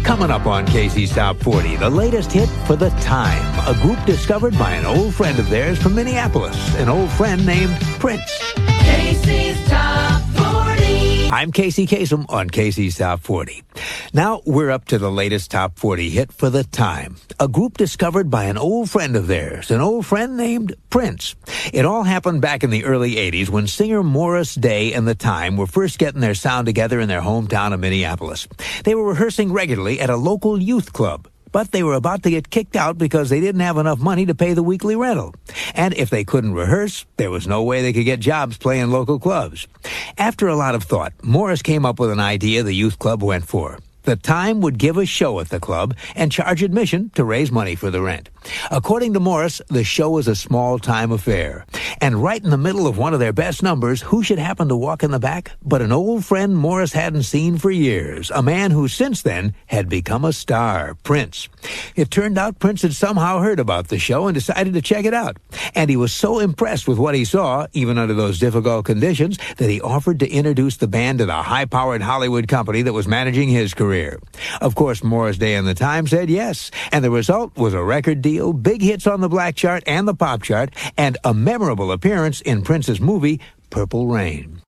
Coming up on Casey's Top 40, the latest hit for The Time, a group discovered by an old friend of theirs from Minneapolis, an old friend named Prince. Casey's Top 40. I'm Casey Kasem on Casey's Top 40. Now we're up to the latest Top 40 hit for The Time, a group discovered by an old friend of theirs, an old friend named Prince. It all happened back in the early 80s when singer Morris Day and The Time were first getting their sound together in their hometown of Minneapolis. They were rehearsing regularly at a local youth club, but they were about to get kicked out because they didn't have enough money to pay the weekly rental. And if they couldn't rehearse, there was no way they could get jobs playing local clubs. After a lot of thought, Morris came up with an idea the youth club went for. The Time would give a show at the club and charge admission to raise money for the rent. According to Morris, the show was a small-time affair. And right in the middle of one of their best numbers, who should happen to walk in the back but an old friend Morris hadn't seen for years, a man who since then had become a star, Prince. It turned out Prince had somehow heard about the show and decided to check it out. And he was so impressed with what he saw, even under those difficult conditions, that he offered to introduce the band to the high-powered Hollywood company that was managing his career. Of course, Morris Day and The Time said yes, and the result was a record deal, big hits on the black chart and the pop chart, and a memorable appearance in Prince's movie, Purple Rain.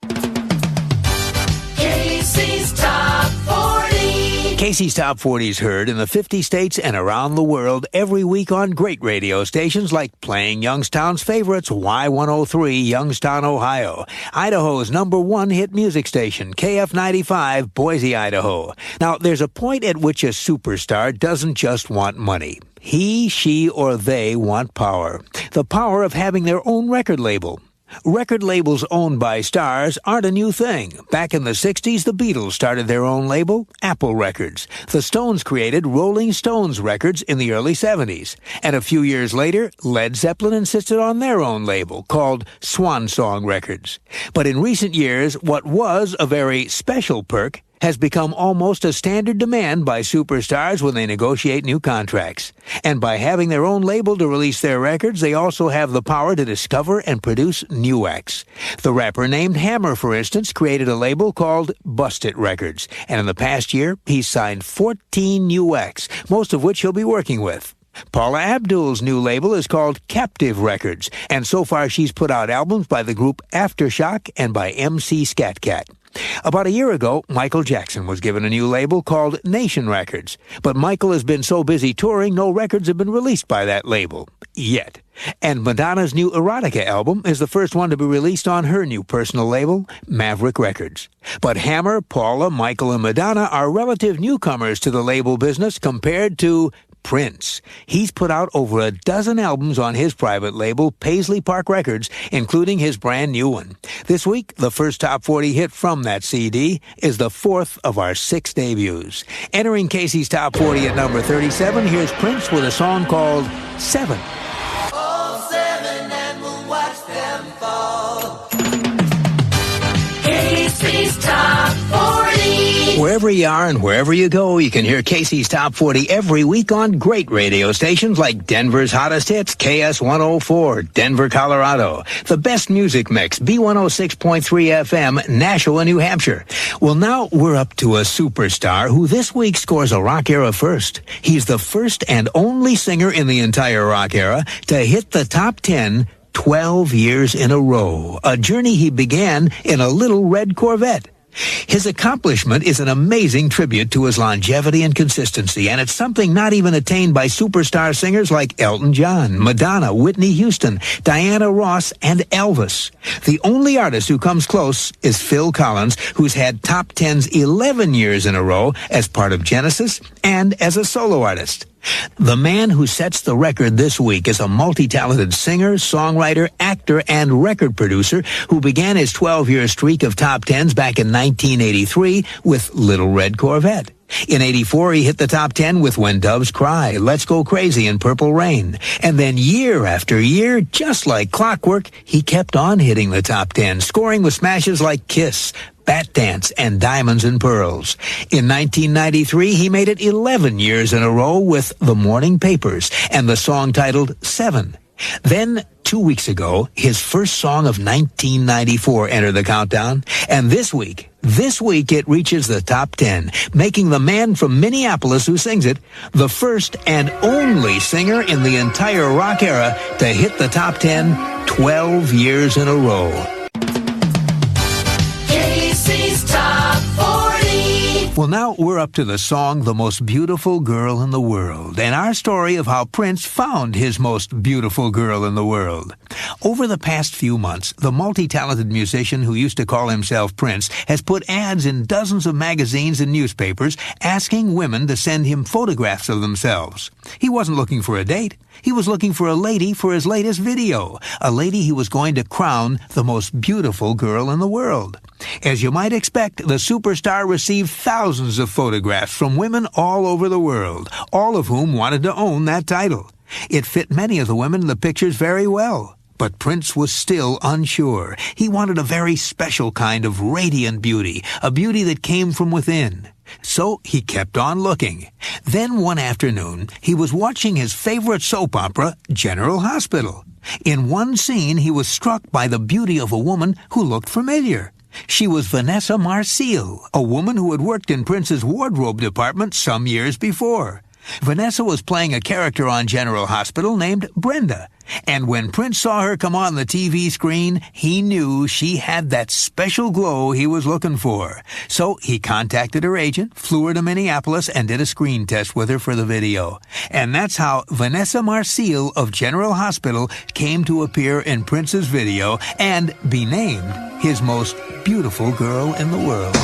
Casey's Top 40. Casey's Top 40 is heard in the 50 states and around the world every week on great radio stations like playing Youngstown's favorites, Y103, Youngstown, Ohio, Idaho's #1 hit music station, KF95, Boise, Idaho. Now, there's a point at which a superstar doesn't just want money. He, she, or they want power. The power of having their own record label. Record labels owned by stars aren't a new thing. Back in the 60s, the Beatles started their own label, Apple Records. The Stones created Rolling Stones Records in the early 70s. And a few years later, Led Zeppelin insisted on their own label, called Swan Song Records. But in recent years, what was a very special perk has become almost a standard demand by superstars when they negotiate new contracts. And by having their own label to release their records, they also have the power to discover and produce new acts. The rapper named Hammer, for instance, created a label called Bust It Records. And in the past year, he's signed 14 new acts, most of which he'll be working with. Paula Abdul's new label is called Captive Records, and so far she's put out albums by the group Aftershock and by MC Scat Cat. About a year ago, Michael Jackson was given a new label called Nation Records. But Michael has been so busy touring, no records have been released by that label. Yet. And Madonna's new Erotica album is the first one to be released on her new personal label, Maverick Records. But Hammer, Paula, Michael, and Madonna are relative newcomers to the label business compared to Prince. He's put out over a dozen albums on his private label, Paisley Park Records, including his brand new one. This week, the first Top 40 hit from that CD is the fourth of our 6 debuts. Entering Casey's Top 40 at number 37, here's Prince with a song called 7. All 7 and we'll watch them fall. Casey's Top 40. Wherever you are and wherever you go, you can hear Casey's Top 40 every week on great radio stations like Denver's Hottest Hits, KS104, Denver, Colorado. The best music mix, B106.3 FM, Nashua, New Hampshire. Well, now we're up to a superstar who this week scores a rock era first. He's the first and only singer in the entire rock era to hit the top 10 12 years in a row, a journey he began in a little red Corvette. His accomplishment is an amazing tribute to his longevity and consistency, and it's something not even attained by superstar singers like Elton John, Madonna, Whitney Houston, Diana Ross, and Elvis. The only artist who comes close is Phil Collins, who's had top 10s 11 years in a row as part of Genesis and as a solo artist. The man who sets the record this week is a multi-talented singer, songwriter, actor, and record producer who began his 12-year streak of top 10s back in 1983 with Little Red Corvette. In 84, he hit the top 10 with When Doves Cry, Let's Go Crazy, and Purple Rain. And then year after year, just like clockwork, he kept on hitting the top 10, scoring with smashes like Kiss, Bat Dance, and Diamonds and Pearls. In 1993, he made it 11 years in a row with The Morning Papers and the song titled 7. Then, 2 weeks ago, his first song of 1994 entered the countdown, and this week it reaches the top 10, making the man from Minneapolis who sings it the first and only singer in the entire rock era to hit the top 10 12 years in a row. Casey's Top 40. Well, now we're up to the song The Most Beautiful Girl in the World, and our story of how Prince found his most beautiful girl in the world. Over the past few months, the multi-talented musician who used to call himself Prince has put ads in dozens of magazines and newspapers asking women to send him photographs of themselves. He wasn't looking for a date. He was looking for a lady for his latest video, a lady he was going to crown the most beautiful girl in the world. As you might expect, the superstar received thousands of photographs from women all over the world, all of whom wanted to own that title. It fit many of the women in the pictures very well. But Prince was still unsure. He wanted a very special kind of radiant beauty, a beauty that came from within. So he kept on looking. Then one afternoon, he was watching his favorite soap opera, General Hospital. In one scene, he was struck by the beauty of a woman who looked familiar. She was Vanessa Marcil, a woman who had worked in Prince's wardrobe department some years before. Vanessa was playing a character on General Hospital named Brenda. And when Prince saw her come on the TV screen, he knew she had that special glow he was looking for. So he contacted her agent, flew her to Minneapolis, and did a screen test with her for the video. And that's how Vanessa Marcil of General Hospital came to appear in Prince's video and be named his most beautiful girl in the world.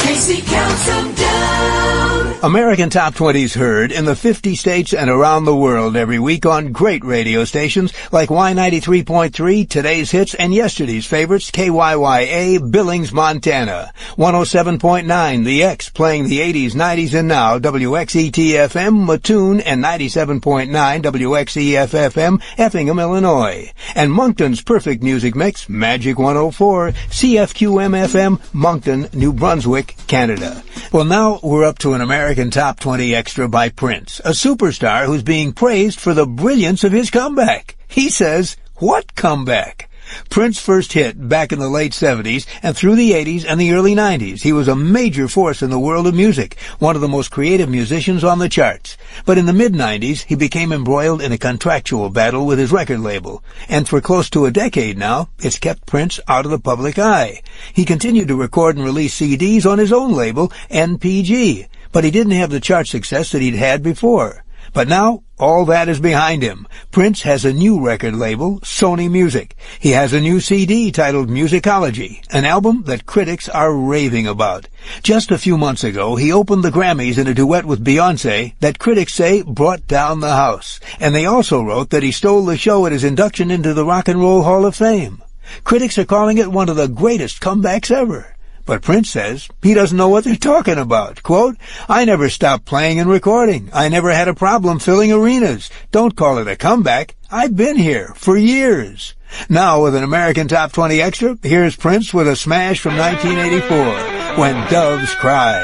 Casey counts them down. American Top 20's heard in the 50 states and around the world every week on great radio stations like Y93.3, Today's Hits, and yesterday's favorites, KYYA, Billings, Montana. 107.9, The X, playing the 80s, 90s, and now, WXET-FM, Mattoon, and 97.9, WXEF-FM, Effingham, Illinois. And Moncton's perfect music mix, Magic 104, CFQM-FM, Moncton, New Brunswick, Canada. Well, now we're up to an American Top 20 Extra by Prince, a superstar who's being praised for the brilliance of his comeback. He says, what comeback? Prince first hit back in the late 70s, and through the 80s and the early 90s, he was a major force in the world of music, one of the most creative musicians on the charts. But in the mid-90s, he became embroiled in a contractual battle with his record label, and for close to a decade now, it's kept Prince out of the public eye. He continued to record and release CDs on his own label, NPG, but he didn't have the chart success that he'd had before. But now, all that is behind him. Prince has a new record label, Sony Music. He has a new CD titled Musicology, an album that critics are raving about. Just a few months ago, he opened the Grammys in a duet with Beyoncé that critics say brought down the house. And they also wrote that he stole the show at his induction into the Rock and Roll Hall of Fame. Critics are calling it one of the greatest comebacks ever. But Prince says he doesn't know what they're talking about. Quote, I never stopped playing and recording. I never had a problem filling arenas. Don't call it a comeback. I've been here for years. Now, with an American Top 20 Extra, here's Prince with a smash from 1984, When Doves Cry.